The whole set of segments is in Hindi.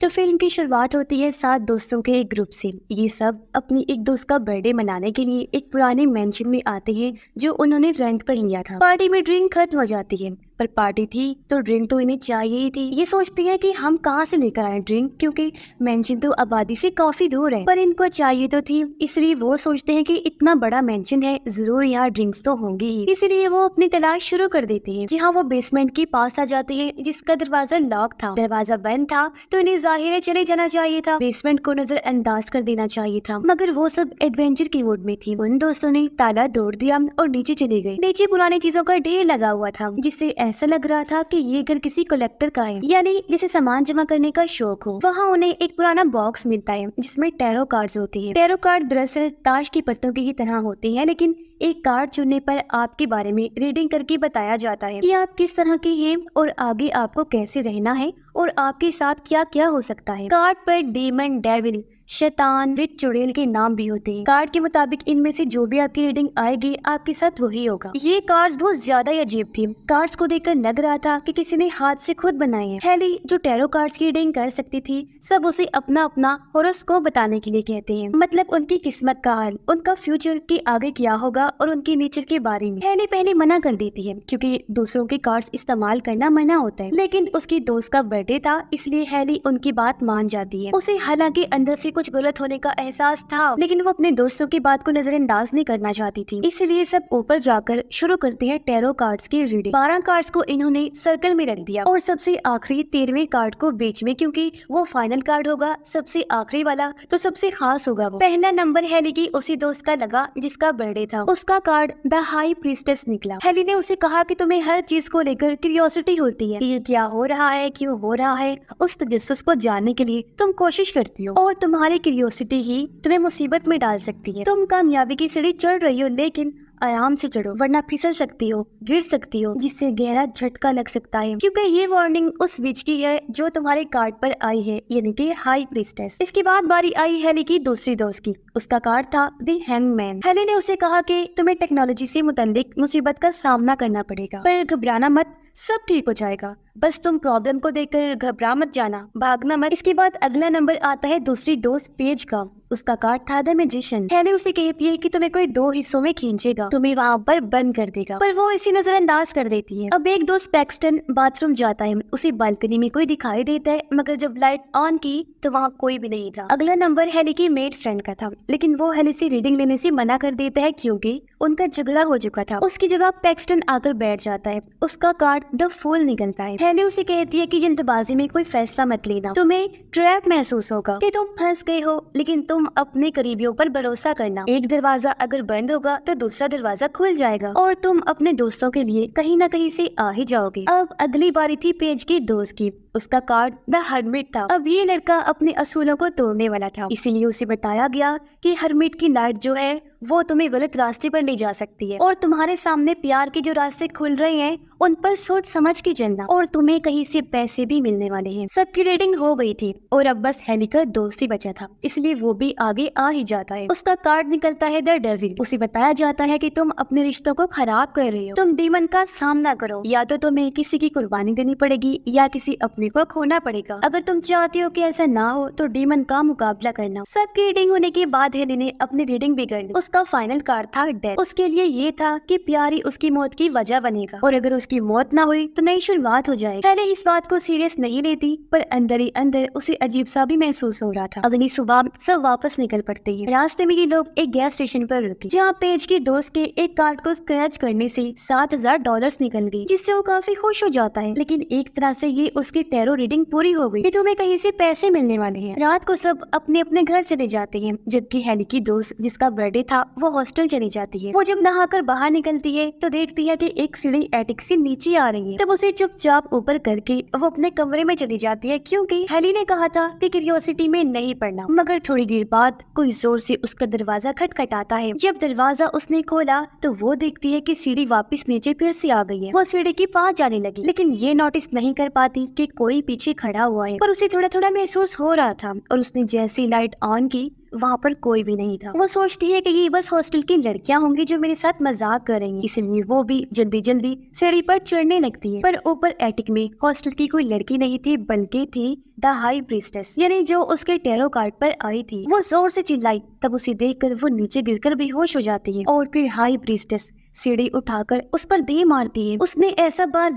तो फिल्म की शुरुआत होती है 7 दोस्तों के एक ग्रुप से। ये सब अपनी एक दोस्त का बर्थडे मनाने के लिए एक पुराने मेंशन में आते हैं जो उन्होंने रेंट पर लिया था। पार्टी में ड्रिंक खत्म हो जाती है, पर पार्टी थी तो ड्रिंक तो इन्हें चाहिए ही थी। ये सोचती है कि हम कहाँ से लेकर आए ड्रिंक, क्योंकि मेंशन तो आबादी से काफी दूर है, पर इनको चाहिए तो थी। इसलिए वो सोचते हैं कि इतना बड़ा मेंशन है, जरूर यहाँ ड्रिंक्स तो होंगी ही। इसलिए वो अपनी तलाश शुरू कर देते हैं। जहाँ वो बेसमेंट के पास आ जाते हैं जिसका दरवाजा लॉक था। दरवाजा बंद था तो इन्हें जाहिर है चले जाना चाहिए था, बेसमेंट को नजरअंदाज कर देना चाहिए था, मगर वो सब एडवेंचर की मूड में थी। उन दोस्तों ने ताला तोड़ दिया और नीचे चले गए। नीचे पुरानी चीजों का ढेर लगा हुआ था, जिससे ऐसा लग रहा था कि ये घर किसी कलेक्टर का है, यानी जिसे सामान जमा करने का शौक हो। वहाँ उन्हें एक पुराना बॉक्स मिलता है जिसमें टैरो कार्ड्स होते हैं। टैरो कार्ड दरअसल ताश की पत्तों की ही तरह होते हैं, लेकिन एक कार्ड चुनने पर आपके बारे में रीडिंग करके बताया जाता है कि आप किस तरह के हैं और आगे आपको कैसे रहना है और आपके साथ क्या क्या हो सकता है। कार्ड पर डीमन, डेविल, शैतान, विच, चुड़ैल के नाम भी होते हैं। कार्ड के मुताबिक इनमें से जो भी आपकी रीडिंग आएगी आपके साथ वही होगा। ये कार्ड्स बहुत ज्यादा अजीब थी। कार्ड्स को देखकर लग रहा था कि किसी ने हाथ से खुद बनाए हैं। हेली जो टैरो कार्ड्स की रीडिंग कर सकती थी, सब उसे अपना अपना होरोस्कोप बताने के लिए कहते हैं, मतलब उनकी किस्मत का हाल, उनका फ्यूचर के आगे क्या होगा और उनके नेचर के बारे में। हेली पहले मना कर देती है क्योंकि दूसरों के कार्ड्स इस्तेमाल करना मना होता है, लेकिन उसकी दोस्त का बर्थडे था इसलिए हेली उनकी बात मान जाती है। उसे हालांकि अंदर से कुछ गलत होने का एहसास था, लेकिन वो अपने दोस्तों की बात को नजरअंदाज नहीं करना चाहती थी। इसलिए सब ऊपर जाकर शुरू करते हैं टैरो कार्ड्स की रीडिंग। 12 कार्ड्स को इन्होंने सर्कल में रख दिया और सबसे आखिरी 13वें कार्ड को बीच में, क्योंकि वो फाइनल कार्ड होगा, सबसे आखिरी वाला तो सबसे खास होगा। वो पहला नंबर हेली की उसी दोस्त का लगा जिसका बर्थडे था। उसका कार्ड द हाई प्रीस्टेस निकला। हेली ने उसे कहा कि तुम्हें हर चीज को लेकर क्यूरियोसिटी होती है कि ये क्या हो रहा है, क्यों हो रहा है। उस तजस्सुस को जानने के लिए तुम कोशिश करती हो और तुम्हारी क्यूरियोसिटी ही तुम्हें मुसीबत में डाल सकती है। तुम कामयाबी की सीढ़ी चढ़ रही हो, लेकिन आराम से चढ़ो वरना फिसल सकती हो, गिर सकती हो, जिससे गहरा झटका लग सकता है, क्योंकि ये वार्निंग उस विच की है जो तुम्हारे कार्ड पर आई है, यानी कि हाई प्रीस्टेस। इसके बाद बारी आई हेली की दूसरी दोस्त की। उसका कार्ड था द हैंगमैन। हेली ने उसे कहा कि तुम्हें टेक्नोलॉजी से मुताल्लिक मुसीबत का सामना करना पड़ेगा, पर घबराना मत, सब ठीक हो जाएगा। बस तुम प्रॉब्लम को देखकर घबरा मत जाना, भागना मत। इसके बाद अगला नंबर आता है दूसरी दोस्त पेज का। उसका कार्ड था द मैजिशियन। हेली उसे कहती है कि तुम्हें कोई 2 हिस्सों में खींचेगा, तुम्हें वहाँ पर बंद कर देगा, पर वो इसी नजरअंदाज कर देती है। अब एक दोस्त पैक्सटन बाथरूम जाता है, उसे बालकनी में कोई दिखाई देता है, मगर जब लाइट ऑन की तो वहाँ कोई भी नहीं था। अगला नंबर हेली की मेड फ्रेंड का था, लेकिन वो हेली से रीडिंग लेने से मना कर देता है क्योंकि उनका झगड़ा हो चुका था। उसकी जगह पैक्सटन आकर बैठ जाता है। उसका कार्ड द फूल निकलता है। हेली उसे कहती है कि जल्दबाजी में कोई फैसला मत लेना, तुम्हें ट्रैप महसूस होगा कि तुम फंस गए हो, लेकिन तुम अपने करीबियों पर भरोसा करना। एक दरवाजा अगर बंद होगा तो दूसरा दरवाजा खुल जाएगा और तुम अपने दोस्तों के लिए कहीं ना कहीं से आ ही जाओगे। अब अगली बारी थी पेज की दोस्त की। उसका कार्ड द हर्मिट था। अब ये लड़का अपने असूलों को तोड़ने वाला था, इसीलिए उसे बताया गया कि हर्मिट की लाइट जो है वो तुम्हें गलत रास्ते पर ले जा सकती है और तुम्हारे सामने प्यार के जो रास्ते खुल रहे हैं उन पर सोच समझ के चलना, और तुम्हें कहीं से पैसे भी मिलने वाले हैं। सबकी रेटिंग हो गई थी और अब बस हेली का दोस्त ही बचा था, इसलिए वो भी आगे आ ही जाता है। उसका कार्ड निकलता है द डेविल। उसे बताया जाता है कि तुम अपने रिश्तों को खराब कर रहे हो, तुम डीमन का सामना करो, या तो तुम्हें किसी की कुर्बानी देनी पड़ेगी या किसी अपने को खोना पड़ेगा। अगर तुम चाहती हो कि ऐसा ना हो तो डीमन का मुकाबला करना। सबकी रीडिंग होने के बाद हेली ने अपनी रीडिंग भी कर ली। उसका फाइनल कार्ड था डेथ। उसके लिए ये था कि प्यार ही उसकी मौत की वजह बनेगा और अगर उसकी मौत ना हुई तो नई शुरुआत हो जाएगी। हेली इस बात को सीरियस नहीं लेती, पर अंदर ही अंदर उसे अजीब सा भी महसूस हो रहा था। अगली सुबह सब वापस निकल पड़ते हैं। रास्ते में ये लोग एक गैस स्टेशन पर रुके, जहाँ पेज के दोस्त के एक कार्ड को स्क्रैच करने से $7,000 निकल गई, जिससे वो काफी खुश हो जाता है। लेकिन एक तरह से ये उसकी टैरो रीडिंग पूरी हो गई कि तुम्हें कहीं से पैसे मिलने वाले हैं। रात को सब अपने अपने घर चले जाते हैं, जबकि हेली की दोस्त जिसका बर्थडे था वो हॉस्टल चली जाती है। वो जब नहाकर बाहर निकलती है तो देखती है कि एक सीढ़ी एटिक से नीचे आ रही है। तब उसे चुपचाप ऊपर करके वो अपने कमरे में चली जाती है, क्योंकि हेली ने कहा था कि क्यूरियोसिटी में नहीं पड़ना। मगर थोड़ी देर बाद कोई जोर से उसका दरवाजा खटखटाता है। जब दरवाजा उसने खोला तो वो देखती है कि सीढ़ी वापस नीचे फिर से आ गई है। वो सीढ़ी के पास जाने लगी, लेकिन ये नोटिस नहीं कर पाती कि कोई पीछे खड़ा हुआ है, पर उसे थोड़ा थोड़ा महसूस हो रहा था। और उसने जैसी लाइट ऑन की वहाँ पर कोई भी नहीं था। वो सोचती है कि ये बस हॉस्टल की लड़कियां होंगी जो मेरे साथ मजाक करेंगी, इसलिए वो भी जल्दी जल्दी सीढ़ी पर चढ़ने लगती है। पर ऊपर एटिक में हॉस्टल की कोई लड़की नहीं थी, बल्कि थी द हाई प्रीस्टेस, यानी जो उसके टैरो कार्ड पर आई थी। वो जोर से चिल्लाई, तब उसे देखकर वो नीचे गिरकर बेहोश हो जाती है और फिर हाई प्रीस्टेस सीढ़ी उठाकर उस पर दे मारती है। उसने ऐसा बार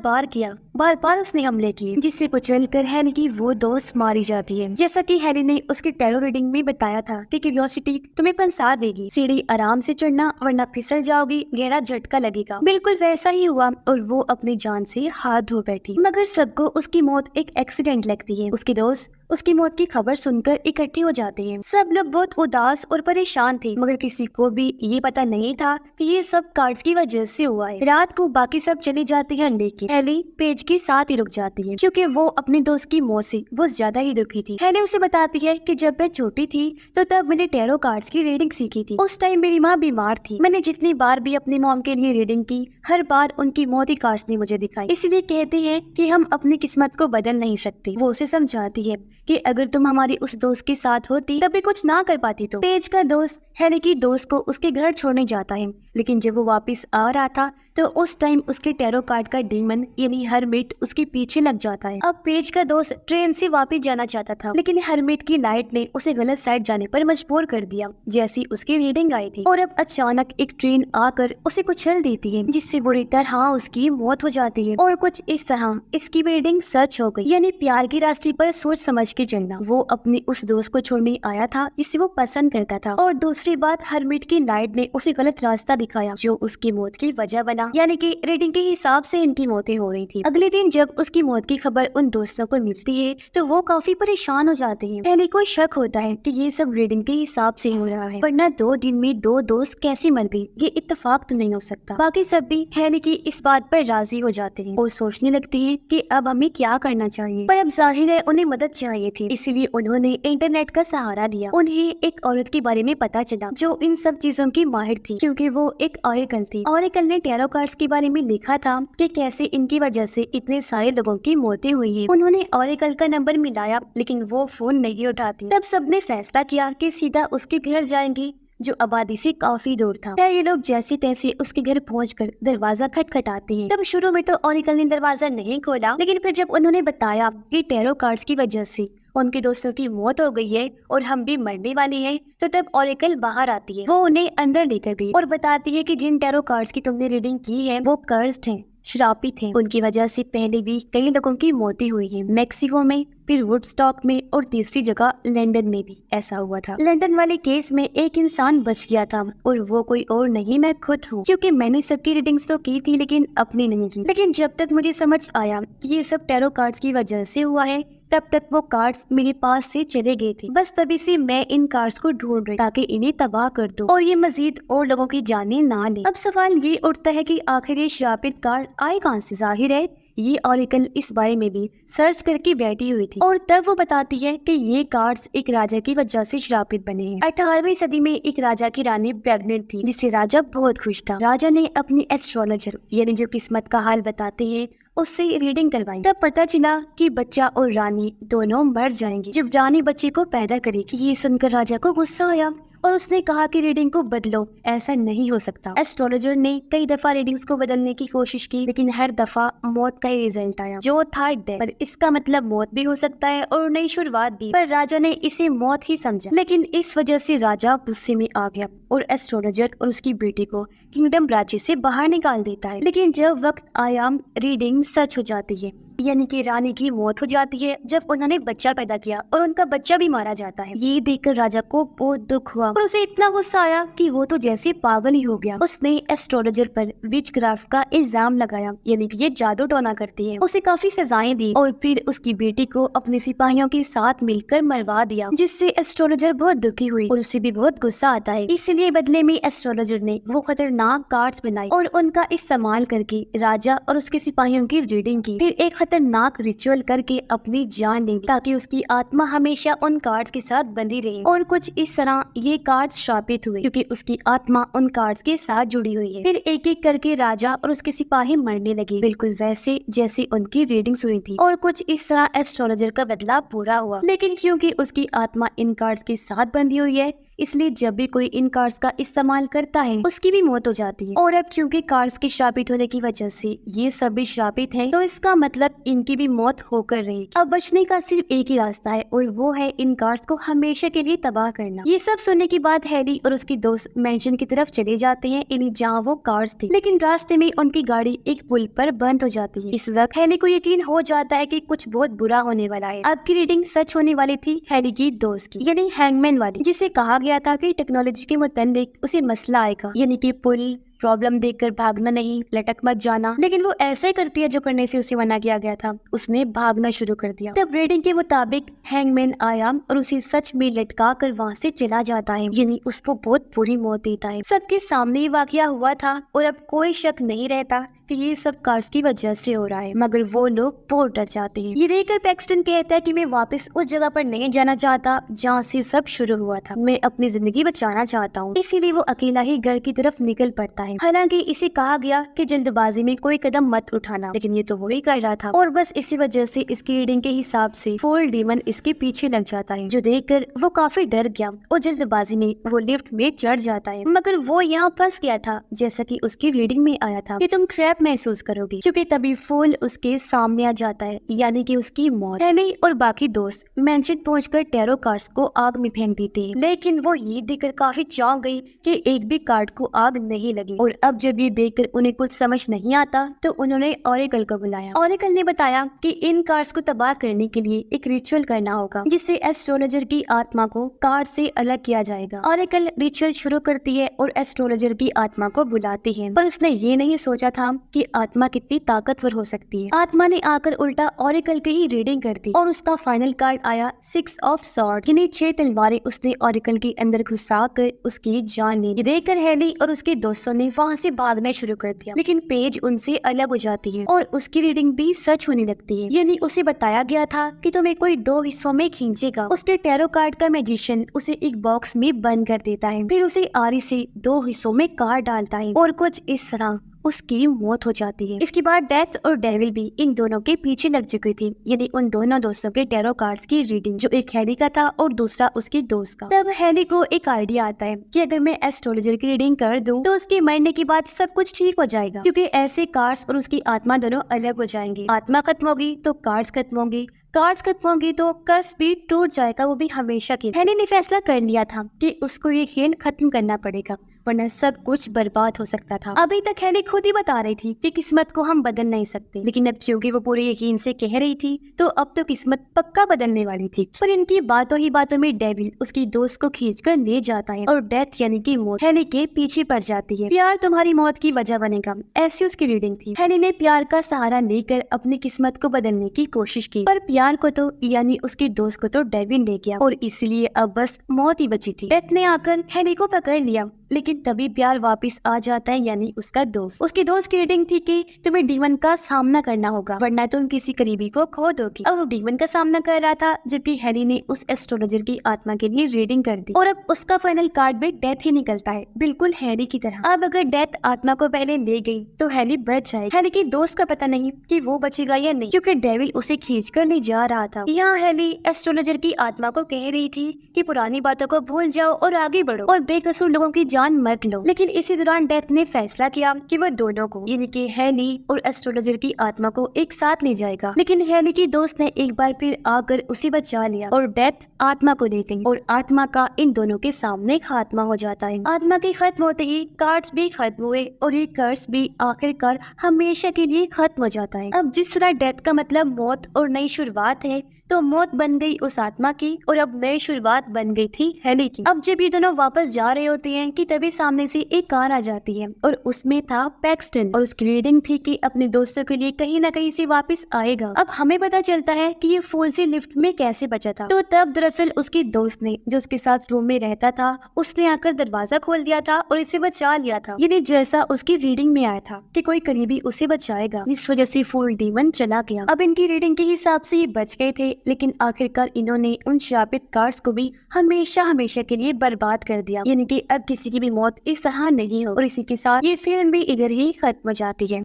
बार उसने हमले किए, जिससे कुचल कर हैरी की वो दोस्त मारी जाती है। जैसा कि हैरी ने उसकी टैरो रीडिंग में बताया था कि क्यूरियोसिटी तुम्हें फंसा देगी, सीढ़ी आराम से चढ़ना वरना फिसल जाओगी, गहरा झटका लगेगा। बिल्कुल वैसा ही हुआ और वो अपनी जान से हाथ धो बैठी। मगर सबको उसकी मौत एक एक्सीडेंट लगती है। उसके दोस्त उसकी मौत की खबर सुनकर इकट्ठे हो जाते हैं। सब लोग बहुत उदास और परेशान थे, मगर किसी को भी ये पता नहीं था कि ये सब कार्ड्स की वजह से हुआ है। रात को बाकी सब चले जाते हैं, लेकिन हेली पेज के साथ ही रुक जाती है, क्योंकि वो अपने दोस्त की मौत से बहुत ज्यादा ही दुखी थी। हेली उसे बताती है कि जब मैं छोटी थी तो तब मैंने टैरो कार्ड्स की रीडिंग सीखी थी। उस टाइम मेरी माँ बीमार थी। मैंने जितनी बार भी अपनी मॉम के लिए रीडिंग की, हर बार उनकी मौत ही कार्ड्स ने मुझे दिखाई। इसलिए कहते हैं कि हम अपनी किस्मत को बदल नहीं सकते। वो उसे समझाती है कि अगर तुम हमारी उस दोस्त के साथ होती तब भी कुछ ना कर पाती। तो पेज का दोस्त हेली की दोस्त को उसके घर छोड़ने जाता है, लेकिन जब वो वापस आ रहा था तो उस टाइम उसके टैरो कार्ड का डीमन यानी हरमिट उसके पीछे लग जाता है। अब पेज का दोस्त ट्रेन से वापस जाना चाहता था, लेकिन हरमिट की लाइट ने उसे गलत साइड जाने पर मजबूर कर दिया जैसी उसकी रीडिंग आई थी। और अब अचानक एक ट्रेन आकर उसे कुचल देती है, जिससे बुरी तरह उसकी मौत हो जाती है। और कुछ इस तरह इसकी रीडिंग सच हो गई, यानी प्यार के रास्ते पर सोच समझ के चलना। वो अपने उस दोस्त को छोड़ने आया था जिसे वो पसंद करता था। और दूसरी बात, हरमिट की लाइट ने उसे गलत रास्ता दिखाया जो उसकी मौत की वजह बना, यानी कि रीडिंग के हिसाब से इनकी मौतें हो रही थी। अगले दिन जब उसकी मौत की खबर उन दोस्तों को मिलती है तो वो काफी परेशान हो जाते हैं। हेली को शक होता है कि ये सब रीडिंग के हिसाब से हो रहा है, वरना 2 दिन में 2 दोस्त कैसे मर गई, ये इत्तेफाक तो नहीं हो सकता। बाकी सब भी हेली की इस बात पर राजी हो जाते हैं और सोचने लगते हैं कि अब हमें क्या करना चाहिए। पर अब जाहिर है उन्हें मदद चाहिए थी, इसीलिए उन्होंने इंटरनेट का सहारा लिया। उन्हें एक औरत के बारे में पता चला जो इन सब चीजों की माहिर थी, क्योंकि वो एक ऑरेकल थी। ऑरेकल ने टैरो कार्ड्स के बारे में लिखा था कि कैसे इनकी वजह से इतने सारे लोगों की मौतें हुई है। उन्होंने ऑरेकल का नंबर मिलाया, लेकिन वो फोन नहीं उठाती। तब सबने फैसला किया कि सीधा उसके घर जाएंगे, जो आबादी से काफी दूर था। ये लोग जैसे तैसे उसके घर पहुंचकर दरवाजा खटखटाते हैं। तब शुरू में तो ऑरेकल ने दरवाजा नहीं खोला, लेकिन फिर जब उन्होंने बताया कि टैरो कार्ड्स की वजह से उनके दोस्तों की मौत हो गई है और हम भी मरने वाले हैं, तो तब ऑरेकल बाहर आती है। वो उन्हें अंदर लेकर गई और बताती है कि जिन टैरो कार्ड्स की तुमने रीडिंग की है वो कर्स्ड हैं, श्रापित हैं। उनकी वजह से पहले भी कई लोगों की मौतें हुई है, मैक्सिको में, फिर वुडस्टॉक में और तीसरी जगह लंदन में भी ऐसा हुआ था। लंदन वाले केस में एक इंसान बच गया था और वो कोई और नहीं, मैं खुद हूँ, क्योंकि मैंने सबकी रीडिंग्स तो की थी लेकिन अपनी नहीं की। लेकिन जब तक मुझे समझ आया कि ये सब टैरो कार्ड्स की वजह से हुआ है, तब तक वो कार्ड्स मेरे पास से चले गए थे। बस तभी से मैं इन कार्ड्स को ढूंढ रही ताकि इन्हें तबाह कर दूं और ये मजीद और लोगों की जानें ना ले। अब सवाल ये उठता है कि आखिर ये श्रापित कार्ड आए कहां से। जाहिर है ये ऑरेकल इस बारे में भी सर्च करके बैठी हुई थी और तब वो बताती है कि ये कार्ड्स एक राजा की वजह से श्रापित बने हैं। 18वीं सदी में एक राजा की रानी प्रेग्नेंट थी, जिससे राजा बहुत खुश था। राजा ने अपनी एस्ट्रोलॉजर यानी जो किस्मत का हाल बताते हैं उससे रीडिंग करवाई। तब पता चला कि बच्चा और रानी दोनों मर जाएंगे जब रानी बच्चे को पैदा करेगी। ये सुनकर राजा को गुस्सा आया और उसने कहा कि रीडिंग को बदलो, ऐसा नहीं हो सकता। एस्ट्रोलॉजर ने कई दफा रीडिंग्स को बदलने की कोशिश की, लेकिन हर दफा मौत का ही रिजल्ट आया, जो था डेथ। पर इसका मतलब मौत भी हो सकता है और नई शुरुआत भी, पर राजा ने इसे मौत ही समझा। लेकिन इस वजह से राजा गुस्से में आ गया और एस्ट्रोलॉजर और उसकी बेटी को किंगडम राज्य से बाहर निकाल देता है। लेकिन जब वक्त आया, रीडिंग सच हो जाती है, यानी कि रानी की मौत हो जाती है जब उन्होंने बच्चा पैदा किया और उनका बच्चा भी मारा जाता है। ये देखकर राजा को बहुत दुख हुआ और उसे इतना गुस्सा आया कि वो तो जैसे पागल ही हो गया। उसने एस्ट्रोलॉजर पर विचक्राफ्ट का इल्जाम लगाया, यानी कि ये जादू टोना करती है। उसे काफी सजाएं दी और फिर उसकी बेटी को अपने सिपाहियों के साथ मिलकर मरवा दिया, जिससे एस्ट्रोलॉजर बहुत दुखी हुई और उसे भी बहुत गुस्सा आता है। इसलिए बदले में एस्ट्रोलॉजर ने वो खतरनाक कार्ड्स बनाई और उनका इस्तेमाल करके राजा और उसके सिपाहियों की रीडिंग की। फिर एक खतरनाक रिचुअल करके अपनी जान लेंगी ताकि उसकी आत्मा हमेशा उन कार्ड्स के साथ बंधी रहे। और कुछ इस तरह ये कार्ड्स शापित हुए क्योंकि उसकी आत्मा उन कार्ड्स के साथ जुड़ी हुई है। फिर एक एक करके राजा और उसके सिपाही मरने लगे, बिल्कुल वैसे जैसे उनकी रीडिंग्स हुई थी। और कुछ इस तरह एस्ट्रोलॉजर का बदलाव पूरा हुआ, लेकिन क्योंकि उसकी आत्मा इन कार्ड्स के साथ बंधी हुई है इसलिए जब भी कोई इन कार्ड्स का इस्तेमाल करता है उसकी भी मौत हो जाती है। और अब क्योंकि कार्ड्स के शापित होने की वजह से ये सब भी शापित हैं, तो इसका मतलब इनकी भी मौत होकर रहेगी। अब बचने का सिर्फ एक ही रास्ता है और वो है इन कार्ड्स को हमेशा के लिए तबाह करना। ये सब सुनने के बाद हैरी और उसकी दोस्त मैंशन की तरफ चले जाते हैं, यानी जहाँ वो कार्ड्स थे। लेकिन रास्ते में उनकी गाड़ी एक पुल पर बंद हो जाती है। इस वक्त हैरी को यकीन हो जाता है कि कुछ बहुत बुरा होने वाला है। अब की रीडिंग सच होने वाली थी हैरी की दोस्त की, यानी हैंगमैन वाली, जिसे कहा गया था कि टेक्नोलॉजी के मुताबिक उसे मसला आएगा, यानी कि पुल प्रॉब्लम देखकर भागना नहीं, लटक मत जाना। लेकिन वो ऐसा ही करती है जो करने से उसे मना किया गया था, उसने भागना शुरू कर दिया। तब रीडिंग के मुताबिक हैंगमैन आया और उसे सच में लटका कर वहाँ से चला जाता है, यानी उसको बहुत बुरी मौत देता है। सबके सामने ये वाकया हुआ था और अब कोई शक नहीं रहता कि ये सब कार्ड्स की वजह से हो रहा है, मगर वो लोग बहुत डर जाते हैं। ये देखकर पैक्सटन कहता है कि मैं वापस उस जगह पर नहीं जाना चाहता जहाँ से सब शुरू हुआ था, मैं अपनी जिंदगी बचाना चाहता हूँ। इसीलिए वो अकेला ही घर की तरफ निकल पड़ता है। हालांकि इसे कहा गया कि जल्दबाजी में कोई कदम मत उठाना, लेकिन ये तो वो ही कर रहा था। और बस इसी वजह से इसकी रीडिंग के हिसाब से फुल डीमन इसके पीछे लग जाता है, जो देखकर वो काफी डर गया और जल्दबाजी में वो लिफ्ट में चढ़ जाता है। मगर वो यहाँ फंस गया था, जैसा कि उसकी रीडिंग में आया था कि तुम ट्रैप महसूस करोगे, क्योंकि तभी फूल उसके सामने आ जाता है, यानी कि उसकी मौत। हैरी और बाकी दोस्त मैंशन पहुंचकर टैरो कार्ड्स को आग में फेंक देते हैं, लेकिन वो ये देखकर काफी चौंक गई कि एक भी कार्ड को आग नहीं लगी। और अब जब ये देखकर उन्हें कुछ समझ नहीं आता तो उन्होंने ऑरेकल को बुलाया। ऑरेकल ने बताया कि इन कार्ड्स को तबाह करने के लिए एक रिचुअल करना होगा, जिससे एस्ट्रोलॉजर की आत्मा को कार्ड से अलग किया जाएगा। ऑरेकल रिचुअल शुरू करती है और एस्ट्रोलॉजर की आत्मा को बुलाती है, पर उसने ये नहीं सोचा था कि आत्मा कितनी ताकतवर हो सकती है। आत्मा ने आकर उल्टा ऑरेकल की ही रीडिंग कर दी और उसका फाइनल कार्ड आया 6 ऑफ स्वॉर्ड, यानी 6 तलवारें उसने ऑरेकल के अंदर घुसा कर उसकी जान ली। ये देखकर हैरी और उसके दोस्तों ने वहाँ से भागना शुरू कर दिया, लेकिन पेज उनसे अलग हो जाती है और उसकी रीडिंग भी सच होने लगती है, यानी उसे बताया गया था कि तुम्हें कोई 2 हिस्सों में खींचेगा। उसके टैरो कार्ड का मैजिशियन उसे एक बॉक्स में बंद कर देता है, फिर उसे आरी से 2 हिस्सों में कार्ड डालता है और कुछ इस तरह उसकी मौत हो जाती है। इसके बाद डेथ और डेविल भी इन दोनों के पीछे लग चुकी थी, यानी उन दोनों दोस्तों के टैरो कार्ड्स की रीडिंग, जो एक हैरी का था और दूसरा उसके दोस्त का। तब हैरी को एक आइडिया आता है कि अगर मैं एस्ट्रोलॉजर की रीडिंग कर दूं तो उसके मरने के बाद सब कुछ ठीक हो जाएगा, क्योंकि ऐसे कार्ड्स और उसकी आत्मा दोनों अलग हो जाएंगे। आत्मा खत्म होगी तो कार्ड्स खत्म होंगे, कार्ड्स खत्म होंगी तो कर्स भी टूट जाएगा, वो भी हमेशा के। हैरी ने फैसला कर लिया था कि उसको ये खेल खत्म करना पड़ेगा, वरना सब कुछ बर्बाद हो सकता था। अभी तक हैरी खुद ही बता रही थी कि किस्मत को हम बदल नहीं सकते, लेकिन अब क्योंकि वो पूरे यकीन से कह रही थी तो अब तो किस्मत पक्का बदलने वाली थी। पर इनकी बातों ही बातों में डेविल उसकी दोस्त को खींचकर ले जाता है और डेथ यानी कि मौत हैरी के पीछे पड़ जाती है। प्यार तुम्हारी मौत की वजह बनेगा, ऐसी उसकी रीडिंग थी। हैरी ने प्यार का सहारा लेकर अपनी किस्मत को बदलने की कोशिश की, पर प्यार को तो यानी उसकी दोस्त को तो डेविल ले गया और इसलिए अब बस मौत ही बची थी। डेथ ने आकर हैरी को पकड़ लिया, लेकिन तभी प्यार वापस आ जाता है, यानी उसका दोस्त। उसकी दोस्त की रीडिंग थी कि तुम्हें डीमन का सामना करना होगा, वरना तुम किसी करीबी को खो दोगी। अब वो डीमन का सामना कर रहा था, जबकि हैरी ने उस एस्ट्रोलॉजर की आत्मा के लिए रीडिंग कर दी और अब उसका फाइनल कार्ड भी डेथ ही निकलता है, बिल्कुल हैरी की तरह। अब अगर डेथ आत्मा को पहले ले गई तो हैरी बच जाएगा। हैरी की दोस्त का पता नहीं कि वो बचेगा या नहीं, क्योंकि डेविल उसे खींच कर ले जा रहा था। यहाँ हैरी एस्ट्रोलॉजर की आत्मा को कह रही थी कि पुरानी बातों को भूल जाओ और आगे बढ़ो और बेकसूर लोगों की जान मत लो। लेकिन इसी दौरान डेथ ने फैसला किया कि वो दोनों को यानी कि हैरी और एस्ट्रोलॉजर की आत्मा को एक साथ ले जाएगा, लेकिन हैरी की दोस्त ने एक बार फिर आकर उसे बचा लिया और डेथ आत्मा को ले गई और आत्मा का इन दोनों के सामने खात्मा हो जाता है। आत्मा के खत्म होते ही कार्ड्स भी खत्म हुए और ये कर्स भी आखिरकार हमेशा के लिए खत्म हो जाता है। अब जिस तरह डेथ का मतलब मौत और नई शुरुआत है, तो तो मौत बन गई उस आत्मा की और अब नई शुरुआत बन गई थी हेली की। अब जब ये दोनों वापस जा रहे होते हैं कि तभी सामने से एक कार आ जाती है और उसमें था पैक्सटन और उसकी रीडिंग थी कि अपने दोस्तों के लिए कहीं ना कहीं से वापस आएगा। अब हमें पता चलता है कि ये फूल से लिफ्ट में कैसे बचा था। तो तब दरअसल उसकी दोस्त ने, जो उसके साथ रूम में रहता था, उसने आकर दरवाजा खोल दिया था और इसे बचा लिया था। यानी जैसा उसकी रीडिंग में आया था कि कोई करीबी उसे बचाएगा, इस वजह से फूल डीमन चला गया। अब इनकी रीडिंग के हिसाब से ये बच गए थे, लेकिन आखिरकार इन्होंने उन शापित कार्ड्स को भी हमेशा हमेशा के लिए बर्बाद कर दिया। यानी कि अब किसी की भी मौत इस तरह नहीं हो। और इसी के साथ ये फिल्म भी इधर ही खत्म हो जाती है।